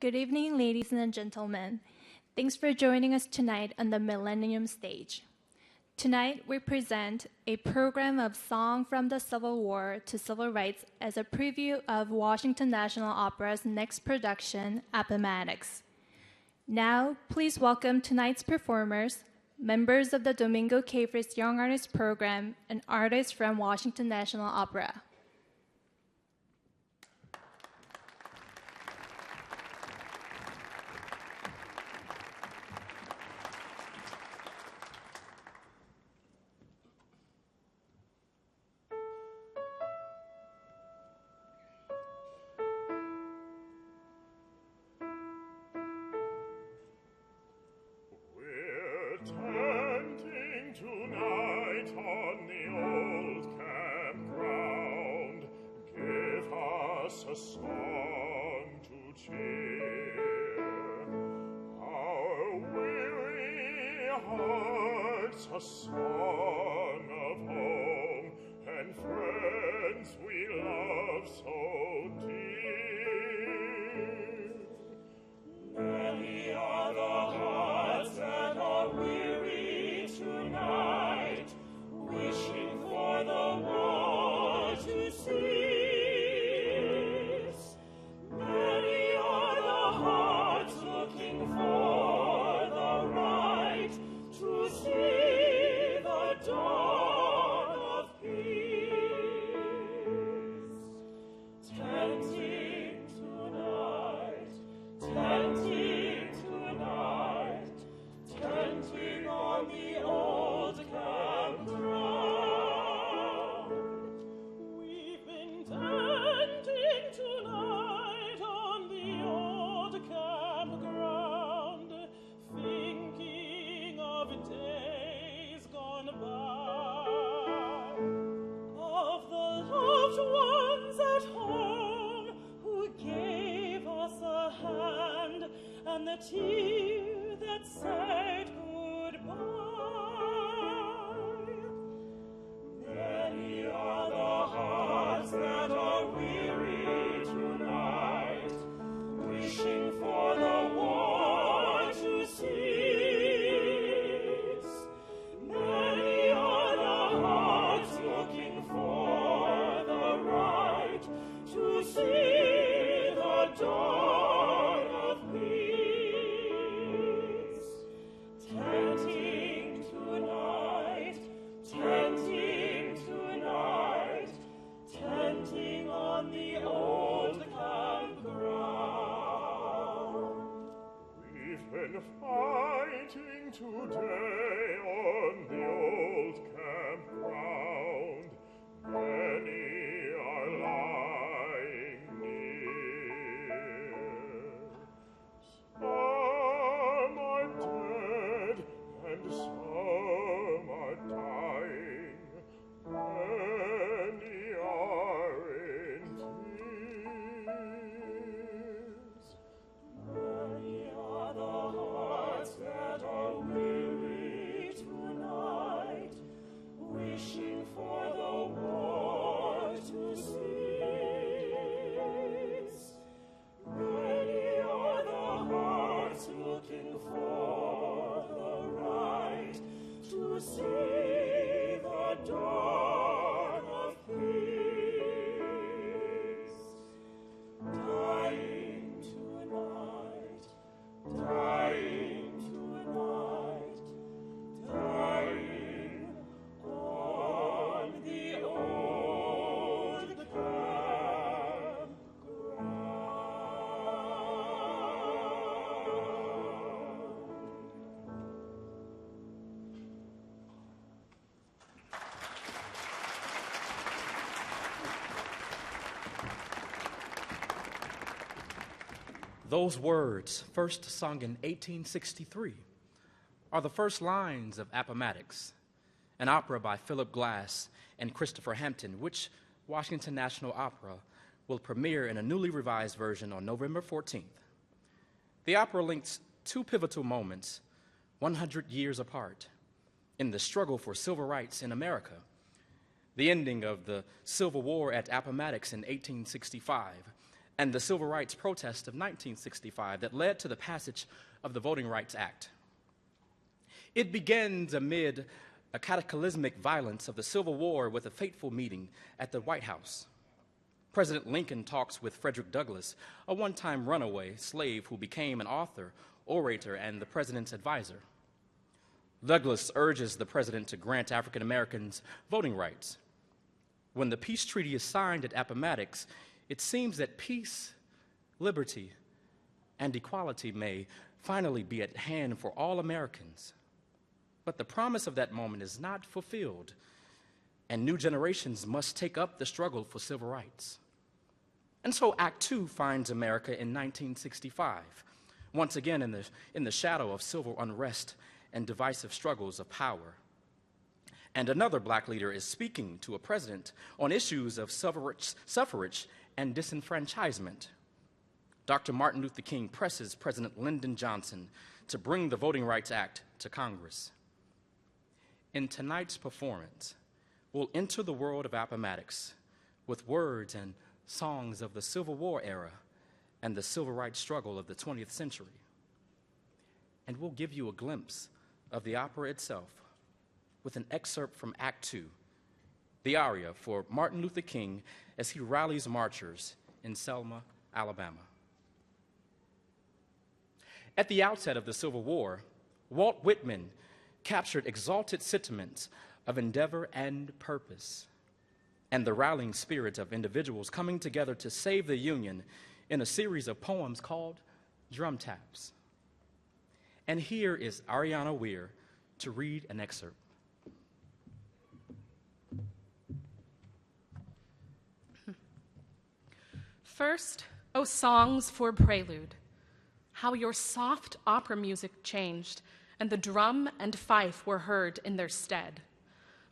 Good evening, ladies and gentlemen. Thanks for joining us tonight on the Millennium stage. Tonight, we present a program of Song from the Civil War to Civil Rights as a preview of Washington National Opera's next production, Appomattox. Now, please welcome tonight's performers, members of the Domingo Cafritz Young Artist Program, and artists from Washington National Opera. A song of home and friends we love so dear. Many are the hearts that are weary tonight, wishing for the war to cease. Many are the hearts looking for the right to see. Dawn of peace, tenting tonight, tenting on the old campground. We've been tenting tonight on the old campground, thinking of days gone by, of the loved ones at home who gave us a hand, and the tear that said goodbye. Many are the hearts that are weary tonight, wishing for the war to cease. Many are the hearts looking for the right to see the dawn of peace. Tenting tonight, tenting on the old campground. We've been fighting today on the old campground. Many are lying near. Some are dead and some are dying. Many are in tears. Many are the hearts that are weary tonight, wishing for the war to cease. Many are the hearts looking for the right to see the dawn of peace. Dying tonight, dying on the old campground. Those words, first sung in 1863, are the first lines of Appomattox, an opera by Philip Glass and Christopher Hampton, which Washington National Opera will premiere in a newly revised version on November 14th. The opera links two pivotal moments, 100 years apart, in the struggle for civil rights in America: the ending of the Civil War at Appomattox in 1865, and the civil rights protest of 1965 that led to the passage of the Voting Rights Act. It begins amid a cataclysmic violence of the Civil War with a fateful meeting at the White House. President Lincoln talks with Frederick Douglass, a one-time runaway slave who became an author, orator, and the president's advisor. Douglass urges the president to grant African Americans voting rights. When the peace treaty is signed at Appomattox, it seems that peace, liberty, and equality may finally be at hand for all Americans. But the promise of that moment is not fulfilled, and new generations must take up the struggle for civil rights. And so Act Two finds America in 1965, once again in the shadow of civil unrest and divisive struggles of power. And another black leader is speaking to a president on issues of suffrage and disenfranchisement. Dr. Martin Luther King presses President Lyndon Johnson to bring the Voting Rights Act to Congress. In tonight's performance, we'll enter the world of Appomattox with words and songs of the Civil War era and the civil rights struggle of the 20th century. And we'll give you a glimpse of the opera itself with an excerpt from Act Two, the Arya for Martin Luther King as he rallies marchers in Selma, Alabama. At the outset of the Civil War, Walt Whitman captured exalted sentiments of endeavor and purpose, and the rallying spirit of individuals coming together to save the Union in a series of poems called Drum Taps. And here is Ariana Weir to read an excerpt. First, O songs for prelude, how your soft opera music changed, and the drum and fife were heard in their stead.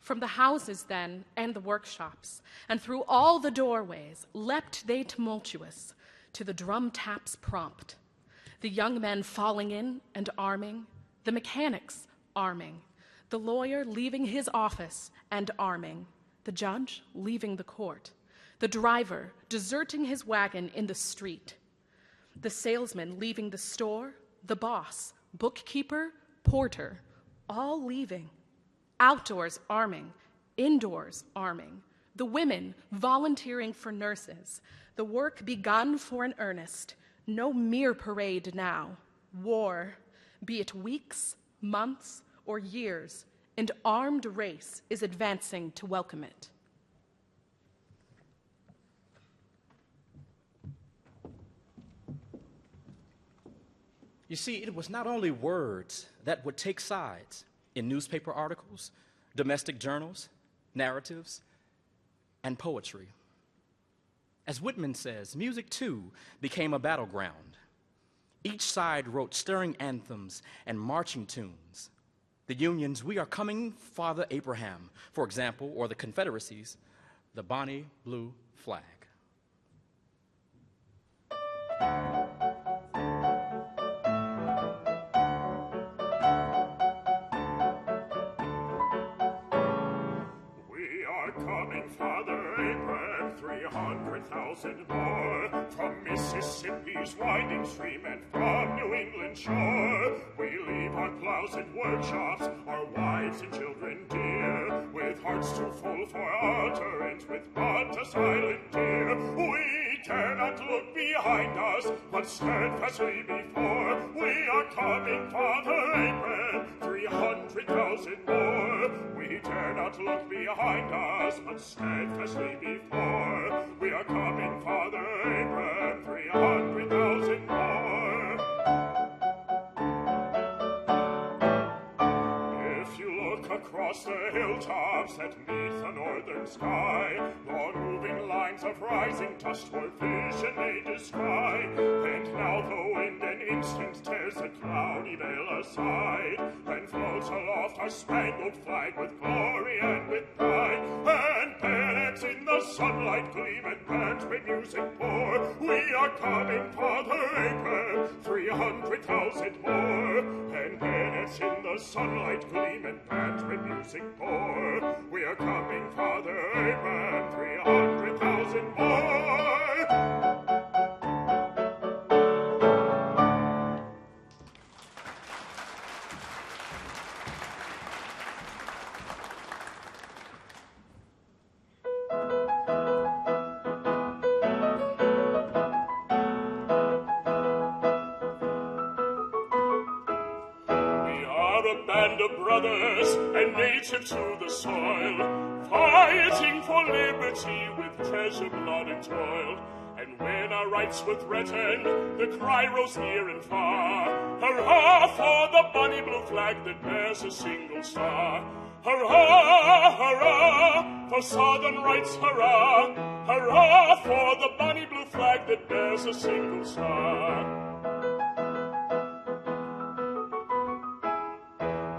From the houses then, and the workshops, and through all the doorways, leapt they tumultuous to the drum taps prompt, the young men falling in and arming, the mechanics arming, the lawyer leaving his office and arming, the judge leaving the court, the driver deserting his wagon in the street, the salesman leaving the store, the boss, bookkeeper, porter, all leaving, outdoors arming, indoors arming, the women volunteering for nurses, the work begun for an earnest, no mere parade now, war, be it weeks, months, or years, and armed race is advancing to welcome it. You see, it was not only words that would take sides in newspaper articles, domestic journals, narratives, and poetry. As Whitman says, music too became a battleground. Each side wrote stirring anthems and marching tunes. The Union's "We Are Coming, Father Abraham," for example, or the Confederacy's "The Bonnie Blue Flag." Father Abraham, 300,000 more, from Mississippi's winding stream and from New England shore. We leave our plows and workshops, our wives and children dear, with hearts too full for utterance, with but a silent tear. We dare not look behind us, but steadfastly before. We are coming, Father Abraham, 300,000 more. We dare not look behind us, but steadfastly before. We are coming, Father Abraham, 300,000 more. If you look across the hilltops that meet the northern sky, long moving lines of rising dust were vision they descry. And now the wind an instant tears the cloudy veil aside, and floats aloft our spangled flag with glory and with pride. And bayonets in the sunlight gleam and bands with music pour. We are coming, Father Abraham, 300,000 more. And bayonets in the sunlight gleam and bands with music pour. We are coming, Father Abraham, 300,000 more. band of brothers and native to the soil, fighting for liberty with treasure, blood, and toil. And when our rights were threatened, the cry rose near and far, hurrah for the bonny blue flag that bears a single star. Hurrah, hurrah, for Southern rights, hurrah, hurrah for the bonny blue flag that bears a single star.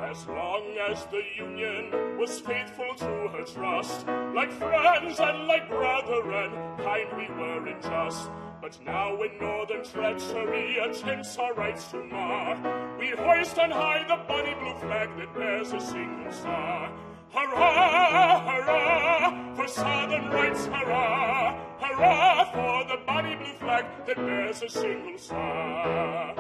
As long as the Union was faithful to her trust, like friends and like brethren, kind we were and just. But now when northern treachery attempts our rights to mar, we hoist on high the bonny blue flag that bears a single star. Hurrah, hurrah, for Southern rights, hurrah, hurrah for the bonny blue flag that bears a single star.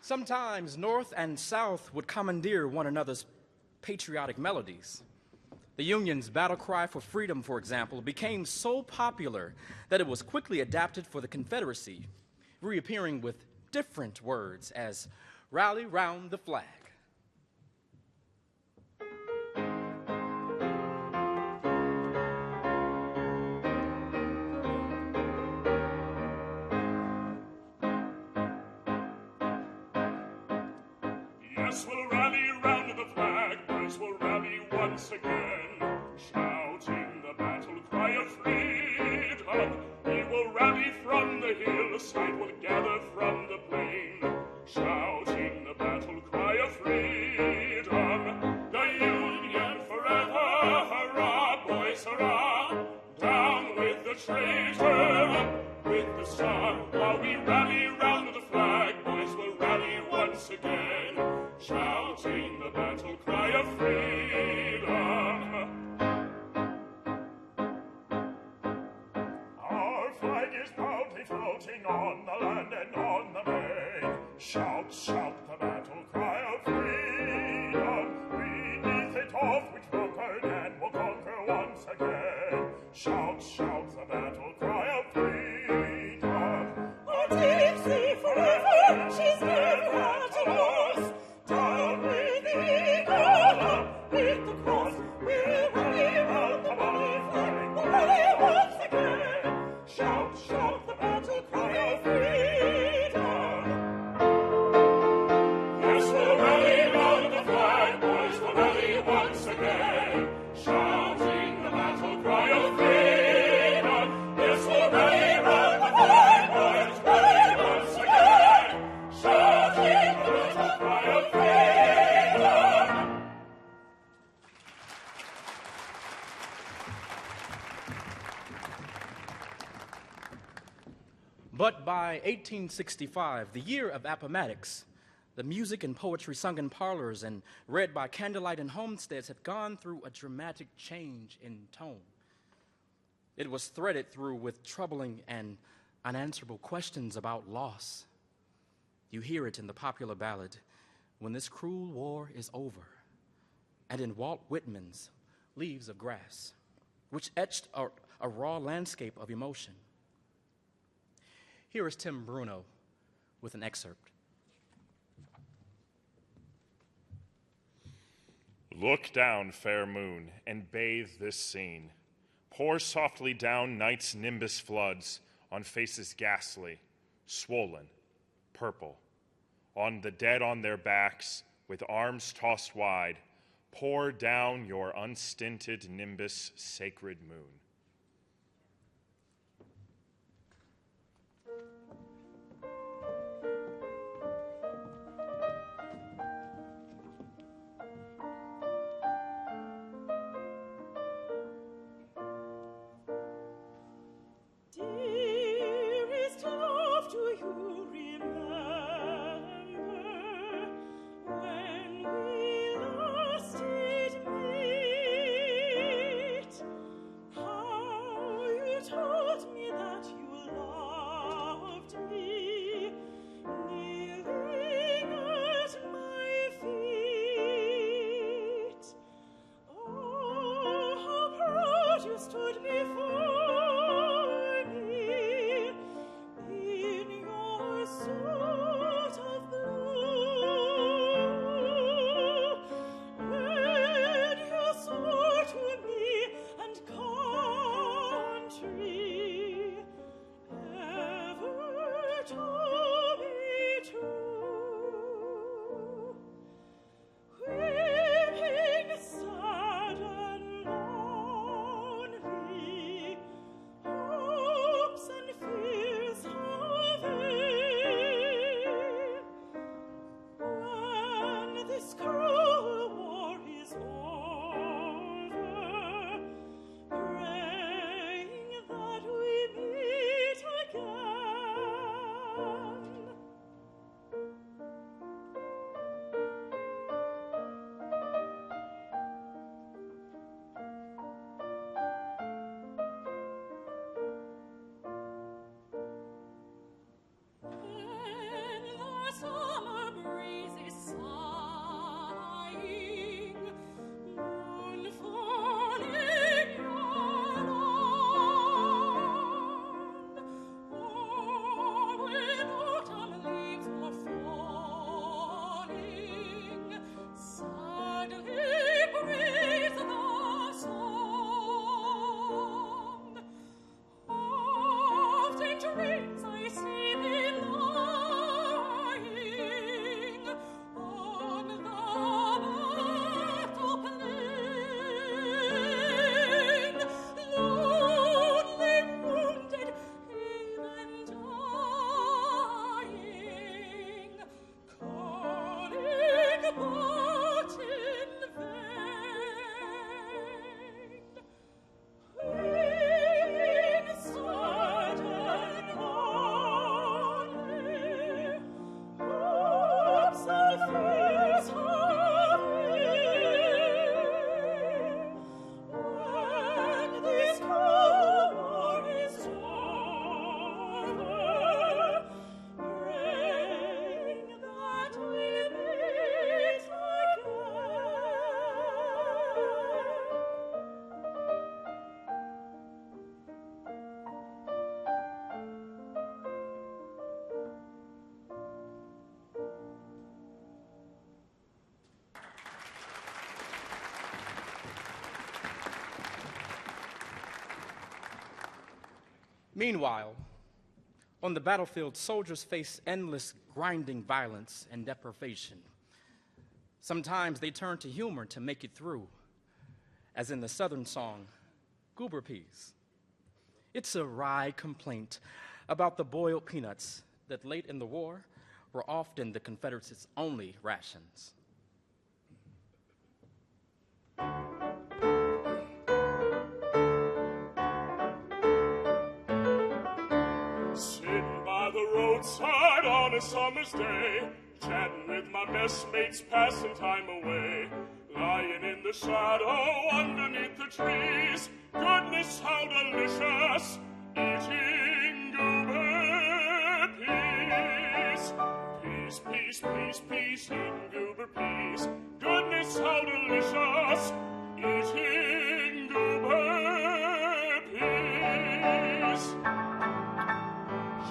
Sometimes North and South would commandeer one another's patriotic melodies. The Union's battle cry for freedom, for example, became so popular that it was quickly adapted for the Confederacy, reappearing with different words as "Rally Round the Flag." Yes, we'll rally round the flag, boys, we'll rally once again, shouting the battle cry of freedom. We will rally from the hillside, we'll gather from the plain, shouting the battle cry of freedom. The Union forever, hurrah, boys, hurrah, down with the traitor, up with the star. While we rally round the flag, boys, we'll rally once again, shouting the battle cry of freedom. Our flag is proudly floating on the land and on the main. Shout, shout the battle cry of freedom. Beneath it off which brokered and will conquer once again. Shout, shout the battle cry of freedom. Our Dixie forever, she's never at a loss. Down with the eagle, up with the cross. We'll rally round the bonny flag, we'll rally once again. Shout, shout the battle cry of freedom. Yes, we'll rally round the flag, boys, we'll rally once again, shouting the battle cry of freedom. Yes, we'll rally round the flag, boys, rally once again, shouting the battle cry of freedom. But by 1865, the year of Appomattox, the music and poetry sung in parlors and read by candlelight in homesteads had gone through a dramatic change in tone. It was threaded through with troubling and unanswerable questions about loss. You hear it in the popular ballad, "When This Cruel War is Over," and in Walt Whitman's "Leaves of Grass," which etched a raw landscape of emotion. Here is Tim Bruno with an excerpt. Look down, fair moon, and bathe this scene. Pour softly down night's nimbus floods on faces ghastly, swollen, purple. On the dead on their backs, with arms tossed wide, pour down your unstinted nimbus, sacred moon. Dearest love, do you remember when we last did meet? How Meanwhile, on the battlefield, soldiers face endless grinding violence and deprivation. Sometimes they turn to humor to make it through, as in the Southern song, Goober Peas. It's a wry complaint about the boiled peanuts that late in the war were often the Confederates' only rations. Sitting by the roadside on a summer's day, chatting with my messmates, passing time away. Lying in the shadow underneath the trees, goodness how delicious, eating goober peas. Peas, peas, peas, peas, eating goober peas. Goodness how delicious, eating goober peas.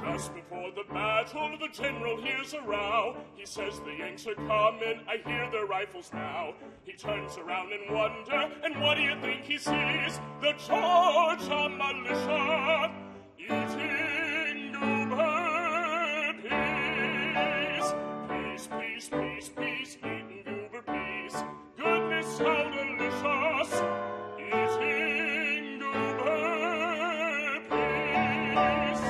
Just before the battle, the general hears a row. He says the Yanks are coming, I hear their rifles now. He turns around in wonder, and what do you think he sees? The Georgia militia eating goober peas. Peas, peas, peas, peas, eating goober peas. Goodness, how delicious, eating goober peas.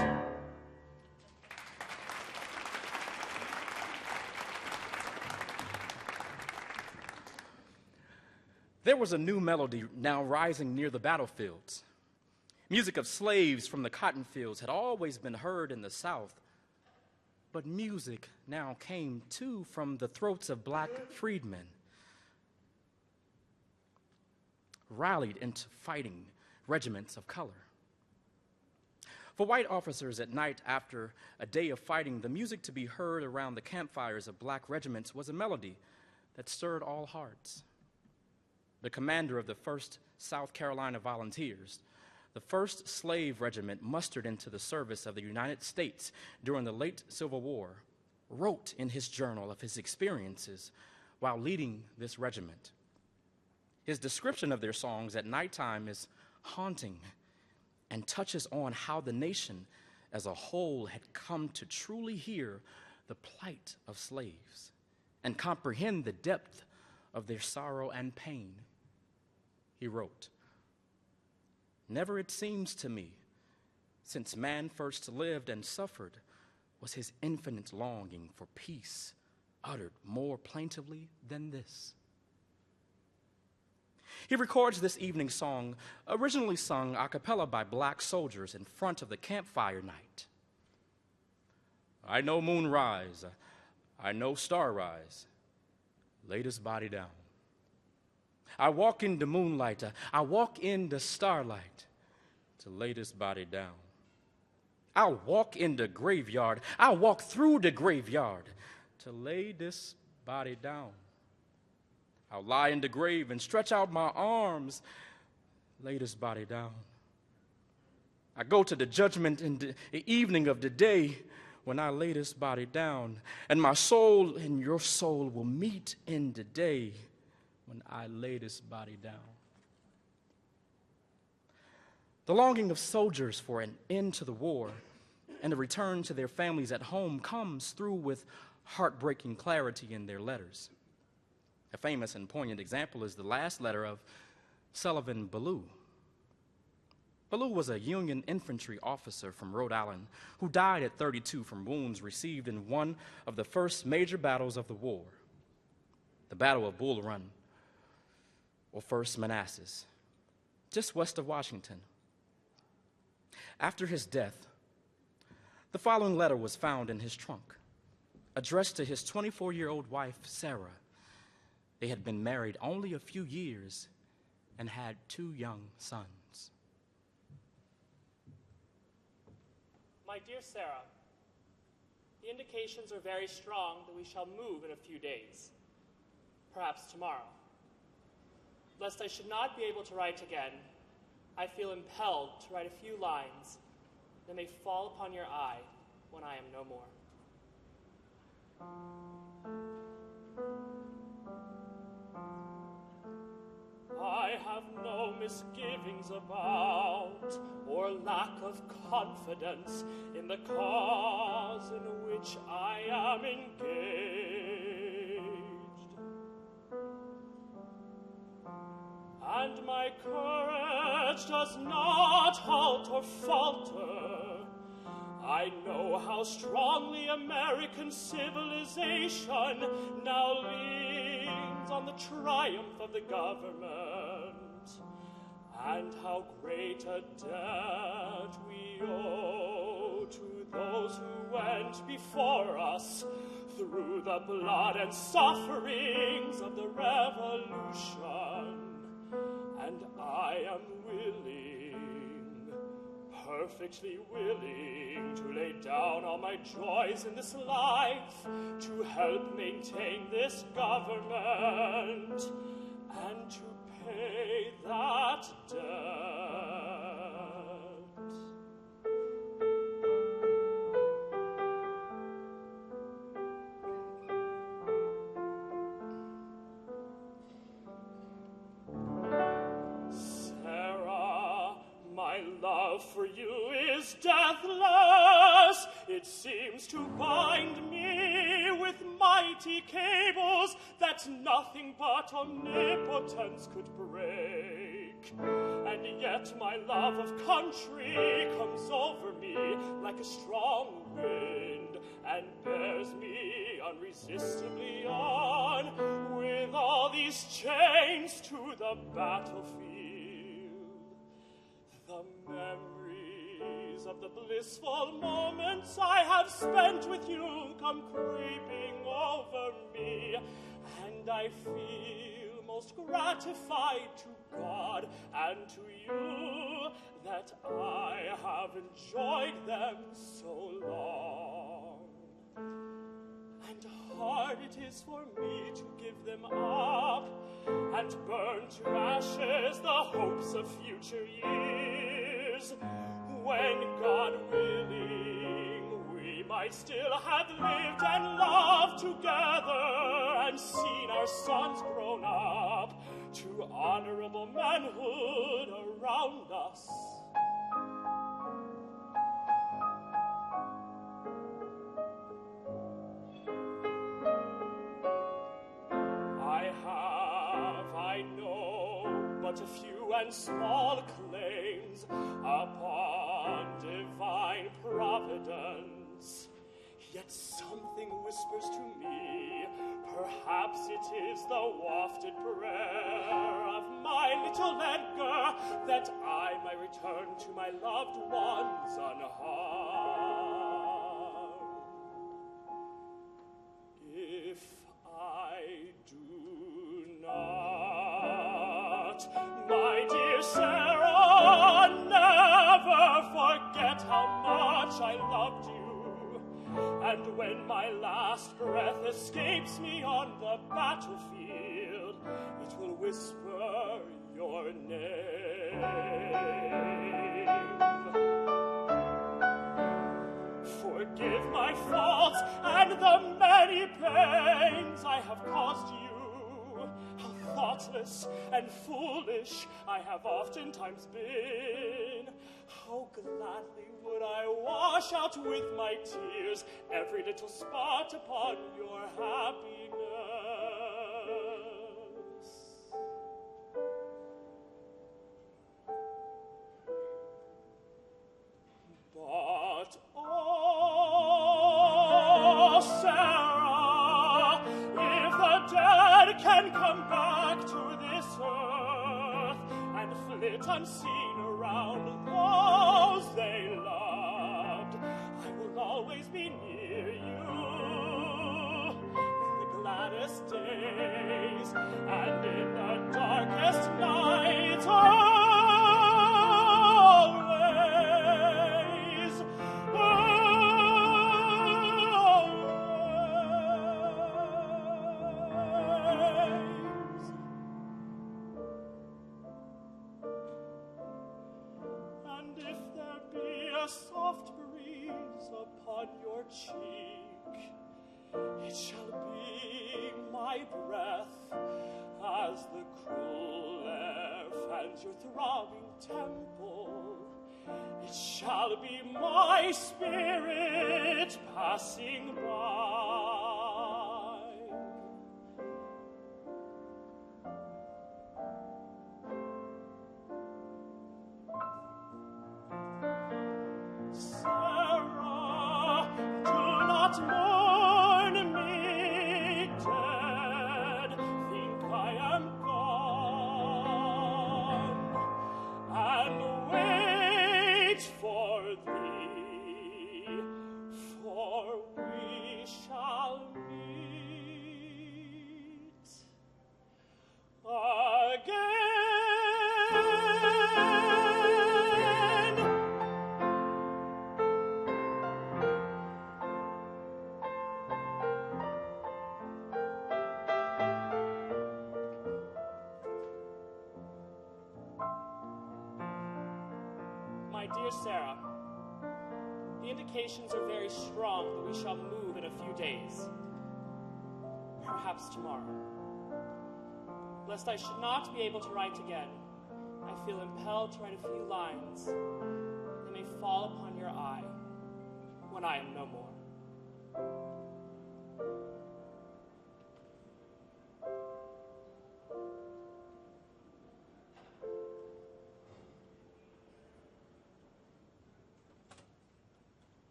There was a new melody now rising near the battlefields. Music of slaves from the cotton fields had always been heard in the South, but music now came too from the throats of black freedmen, rallied into fighting regiments of color. For white officers at night after a day of fighting, the music to be heard around the campfires of black regiments was a melody that stirred all hearts. The commander of the 1st South Carolina Volunteers, the 1st Slave Regiment mustered into the service of the United States during the late Civil War, wrote in his journal of his experiences while leading this regiment. His description of their songs at nighttime is haunting and touches on how the nation as a whole had come to truly hear the plight of slaves and comprehend the depth of their sorrow and pain. He wrote, "Never it seems to me, since man first lived and suffered, was his infinite longing for peace uttered more plaintively than this." He records this evening song, originally sung a cappella by black soldiers in front of the campfire night. I know moon rise, I know star rise, lay this body down. I walk in the moonlight, I walk in the starlight to lay this body down. I'll walk in the graveyard, I'll walk through the graveyard to lay this body down. I'll lie in the grave and stretch out my arms, lay this body down. I go to the judgment in the evening of the day when I lay this body down, and my soul and your soul will meet in the day when I lay this body down. The longing of soldiers for an end to the war and a return to their families at home comes through with heartbreaking clarity in their letters. A famous and poignant example is the last letter of Sullivan Ballou. Ballou was a Union infantry officer from Rhode Island who died at 32 from wounds received in one of the first major battles of the war, the Battle of Bull Run, or First Manassas, just west of Washington. After his death, the following letter was found in his trunk. addressed to his 24-year-old wife, Sarah. They had been married only a few years and had 2 young sons. My dear Sarah, the indications are very strong that we shall move in a few days, perhaps tomorrow. Lest I should not be able to write again, I feel impelled to write a few lines that may fall upon your eye when I am no more. I have no misgivings about or lack of confidence in the cause in which I am engaged. And my courage does not halt or falter. I know how strongly American civilization now leans on the triumph of the government, and how great a debt we owe to those who went before us through the blood and sufferings of the Revolution. And I am willing, perfectly willing, to lay down all my joys in this life to help maintain this government and to pay that debt. Love for you is deathless. It seems to bind me with mighty cables that nothing but omnipotence could break. And yet my love of country comes over me like a strong wind and bears me unresistably on with all these chains to the battlefield. The memories of the blissful moments I have spent with you come creeping over me, and I feel most gratified to God and to you that I have enjoyed them so long. And hard it is for me to give them up and burn to ashes the hopes of future years, when, God willing, we might still have lived and loved together and seen our sons grown up to honorable manhood around us. But a few and small claims upon divine providence. Yet something whispers to me, perhaps it is the wafted prayer of my little Edgar, that I might return to my loved ones unharmed. If I do not, my dear Sarah, never forget how much I loved you. And when my last breath escapes me on the battlefield, it will whisper your name. Forgive my faults and the many pains I have caused you. How thoughtless and foolish I have oftentimes been. How gladly would I wash out with my tears every little spot upon your happiness. But, oh, Sarah, if the dead can come back to this earth and flit unseen around those they loved, I will always be near you. and in the darkest night always, always. And if there be a soft breeze upon your cheek, it shall be my breath as the cruel air fans your throbbing temple. It shall be my spirit passing by. Sarah, do not mourn me dead. Think I am gone, and wait for thee, for we shall meet again. My dear Sarah, the indications are very strong that we shall move in a few days, perhaps tomorrow. Lest I should not be able to write again, I feel impelled to write a few lines that may fall upon your eye when I am no more.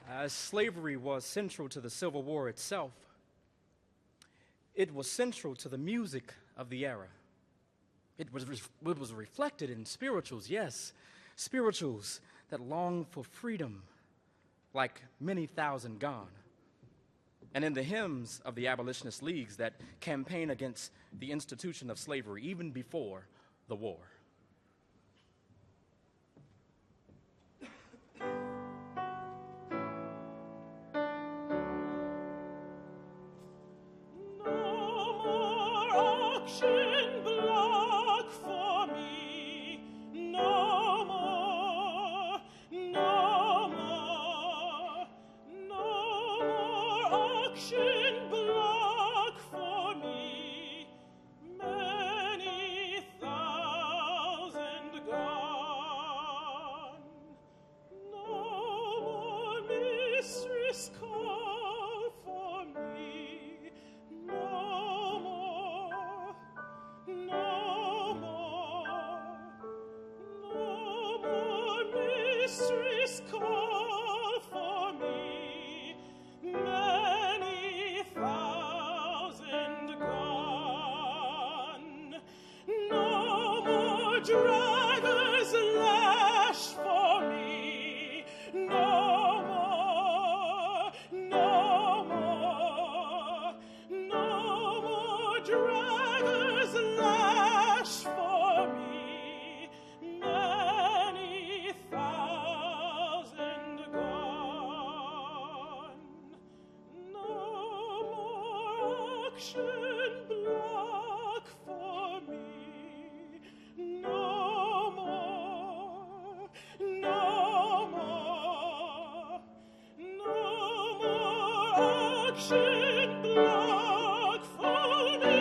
As slavery was central to the Civil War itself, it was central to the music of the era. It was reflected in spirituals, yes, spirituals that longed for freedom, like many thousand gone, and in the hymns of the abolitionist leagues that campaign against the institution of slavery even before the war. Auction block for me, no more, no more, no more auction block for me, many thousand gone, no more mistress call for me, no more, no more, no more mistress call for me, many thousand gone, no more drivers lash for me, no more, no more, no more drivers lash for me, many thousand gone, no more auction block for me, no more, no more, no more auction block for me,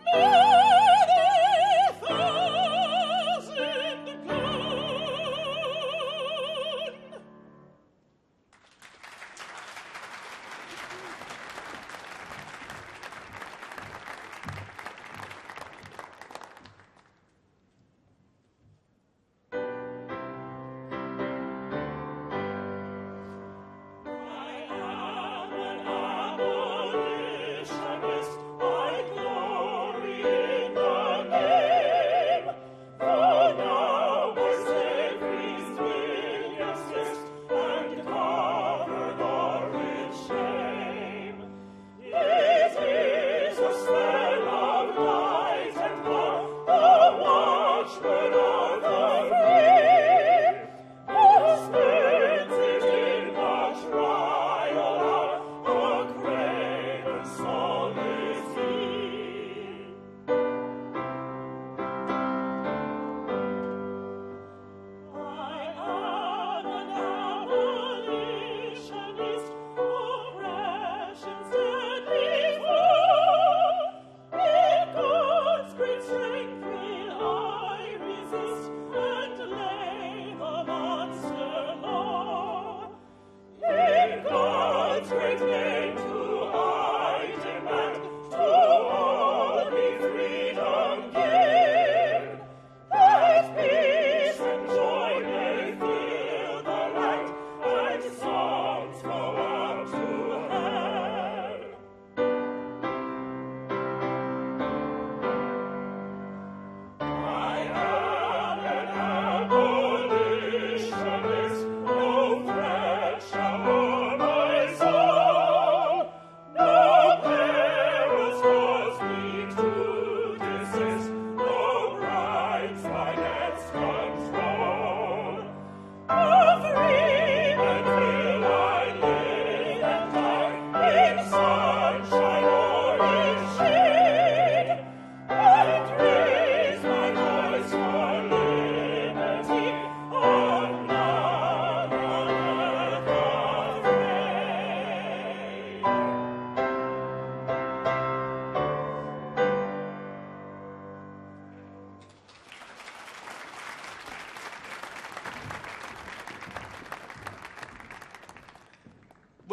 many thousand gone. I am an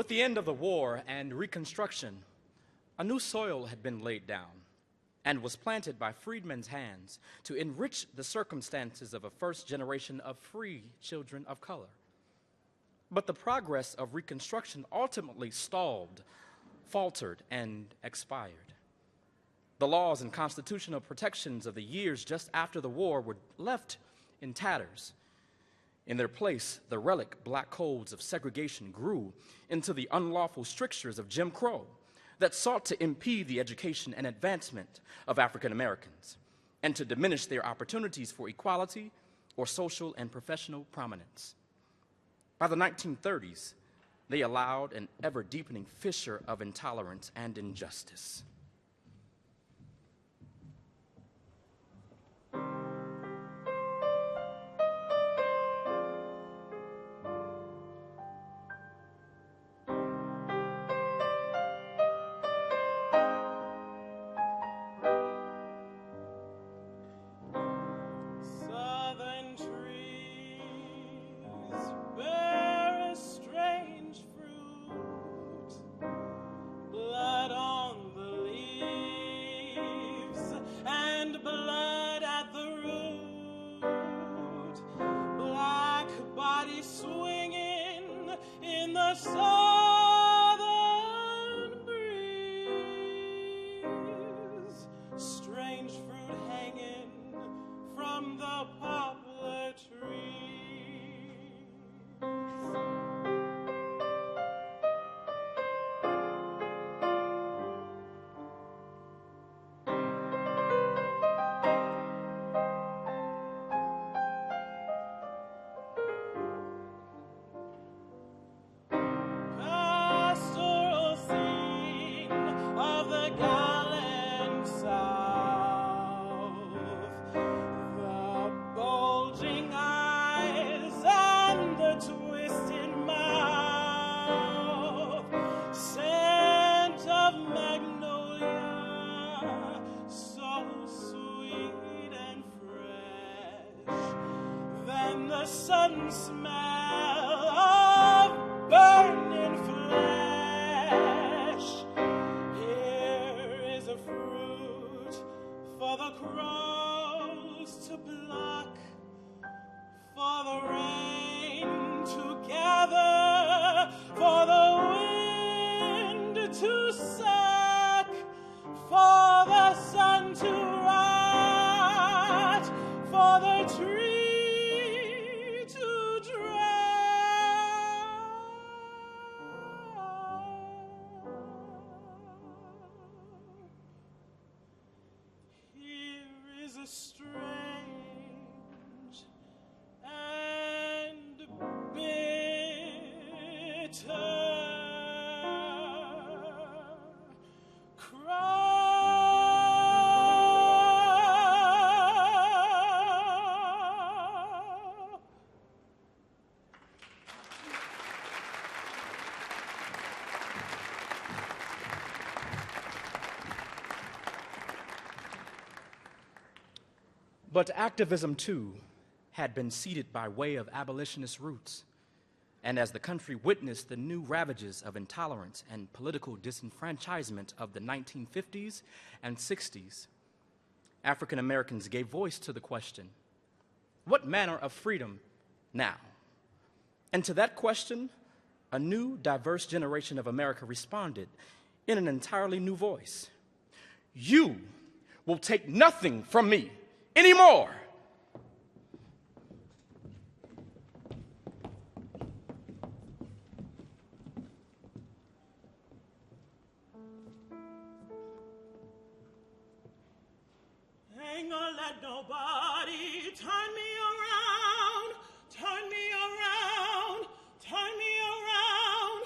With the end of the war and Reconstruction, a new soil had been laid down and was planted by freedmen's hands to enrich the circumstances of a first generation of free children of color. But the progress of Reconstruction ultimately stalled, faltered, and expired. The laws and constitutional protections of the years just after the war were left in tatters. In their place, the relic black codes of segregation grew into the unlawful strictures of Jim Crow that sought to impede the education and advancement of African Americans and to diminish their opportunities for equality or social and professional prominence. By the 1930s, they allowed an ever-deepening fissure of intolerance and injustice. But activism, too, had been seeded by way of abolitionist roots. And as the country witnessed the new ravages of intolerance and political disenfranchisement of the 1950s and 60s, African Americans gave voice to the question, what manner of freedom now? And to that question, a new, diverse generation of America responded in an entirely new voice. You will take nothing from me anymore. Ain't gonna let nobody turn me around, turn me around, turn me around.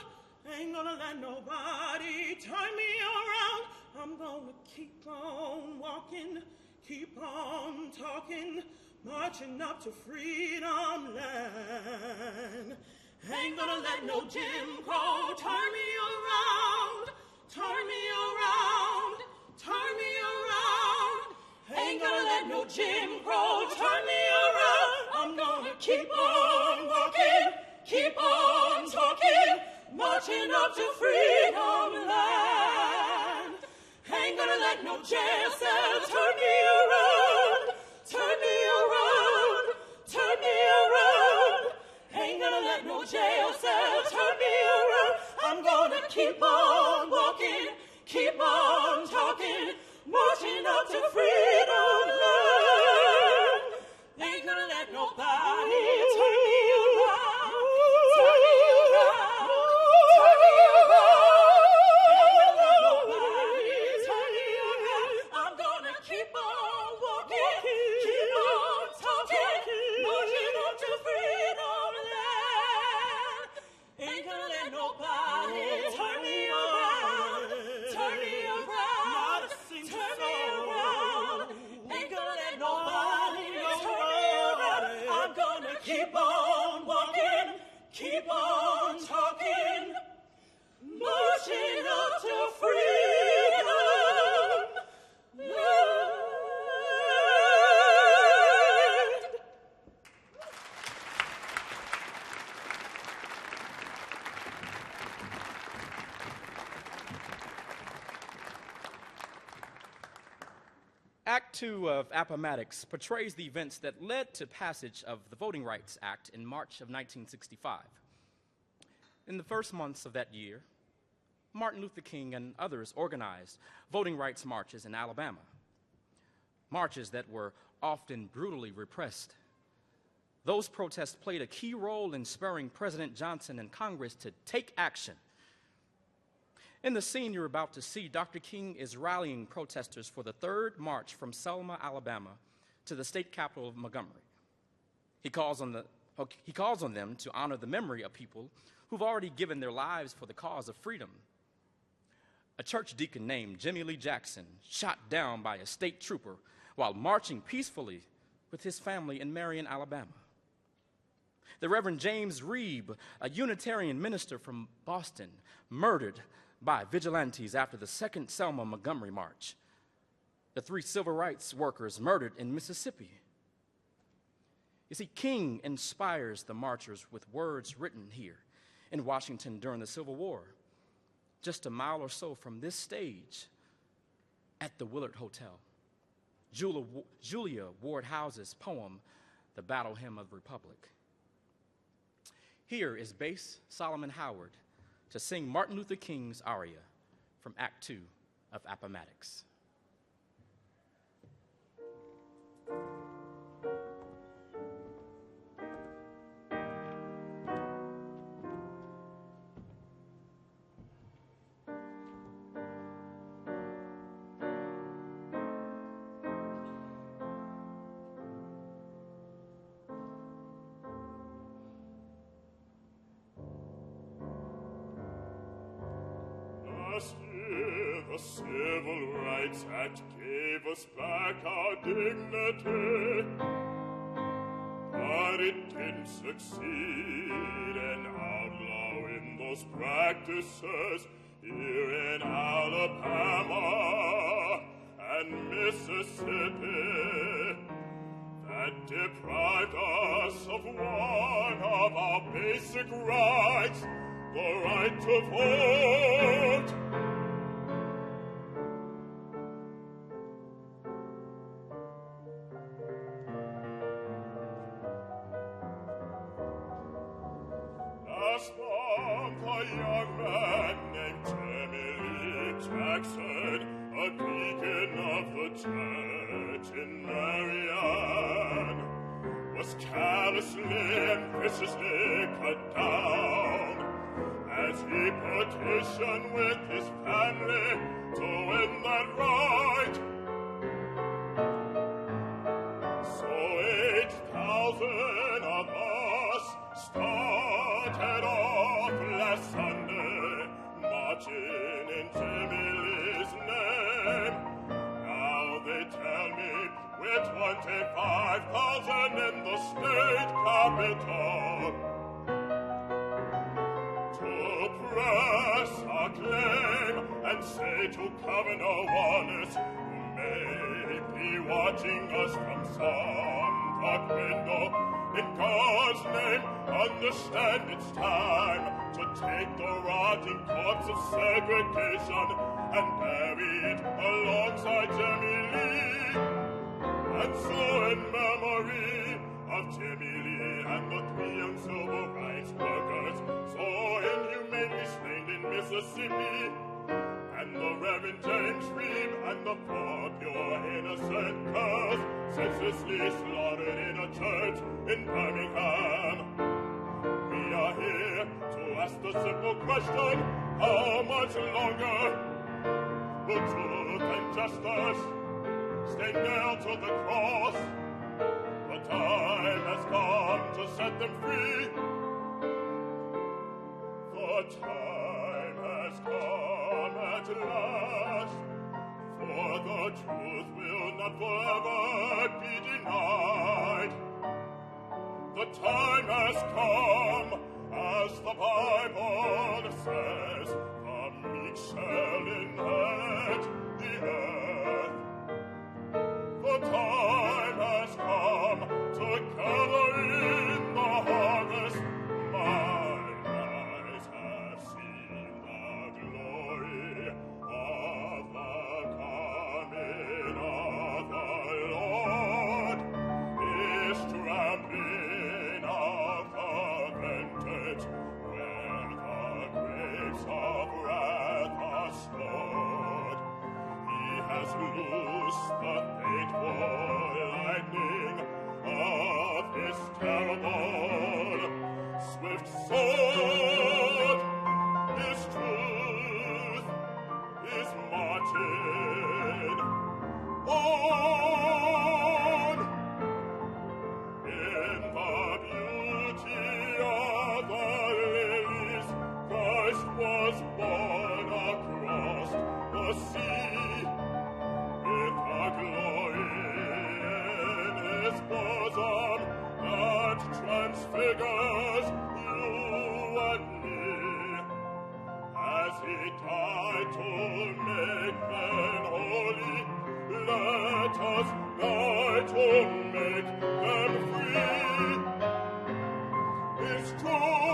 Ain't gonna let nobody turn me around. I'm gonna keep on walking, keep on talking, marching up to freedom land. Ain't gonna let no Jim Crow turn me around, turn me around, turn me around. Ain't gonna let no Jim Crow turn me around. I'm gonna keep on walking, keep on talking, marching marching up to freedom land. Ain't gonna let no jail cell turn me around, turn me around, turn me around. Ain't gonna let no jail cell turn me around. I'm gonna keep on walking, keep on talking, marching up to freedom land. Ain't gonna let nobody turn me around, turn me around, turn me around. Ain't gonna let nobody turn me around. I'm gonna keep on walking, keep on talking, marching up to freedom land. Ain't gonna let nobody turn me around, turn me around, turn me around. Ain't gonna let nobody turn me around. I'm gonna keep on walking, keep on talking, marching up to freedom land. Act 2 of Appomattox portrays the events that led to passage of the Voting Rights Act in March of 1965. In the first months of that year, Martin Luther King and others organized voting rights marches in Alabama, marches that were often brutally repressed. Those protests played a key role in spurring President Johnson and Congress to take action. In the scene you're about to see, Dr. King is rallying protesters for the third march from Selma, Alabama, to the state capital of Montgomery. He calls on them to honor the memory of people who've already given their lives for the cause of freedom. A church deacon named Jimmy Lee Jackson shot down by a state trooper while marching peacefully with his family in Marion, Alabama. The Reverend James Reeb, a Unitarian minister from Boston, murdered by vigilantes after the second Selma Montgomery March. The 3 civil rights workers murdered in Mississippi. You see, King inspires the marchers with words written here in Washington during the Civil War, just a mile or so from this stage at the Willard Hotel. Julia Ward House's poem, The Battle Hymn of the Republic. Here is bass Solomon Howard to sing Martin Luther King's Arya from Act 2 of Appomattox. Last year, the Civil Rights Act gave us back our dignity, but it didn't succeed in outlawing those practices here in Alabama and Mississippi that deprived us of one of our basic rights, the right to vote. Last month, a young man named Jimmy Lee Jackson, a deacon of the church in Marion, was callously and viciously cut down as he petitioned with his family to win that right. So 8,000 of us started off last Sunday, marching in Jimmy Lee's name. Now they tell me we're 25,000 in the state capitol. Press our claim and say to Governor Wallace, who may be watching us from some dark window, in God's name, understand it's time to take the rotting corpse of segregation and bury it alongside Jimmy Lee. And so in memory of Jimmy Lee and the 3 young civil rights workers so inhumanely slain in Mississippi, and the Reverend James Reeb and the 4 pure innocent girls senselessly slaughtered in a church in Birmingham. We are here to ask the simple question, how much longer will truth and justice stay nailed to the cross? The time has come to set them free. The time has come at last, for the truth will not forever be denied. The time has come, as the Bible says, the meek shall inherit the earth. The time has come to gather in the harvest. Mine eyes have seen the glory of the coming of the Lord. Is trampling of the vintage, where the grapes of wrath are stored. He has loosed the fateful lightning of his terrible swift sword. His truth is marching on. In the beauty of the lilies, Christ was born across the sea, with a glory in his bosom that transfigures you and me. As he died to make men holy, let us die to make them free. His truth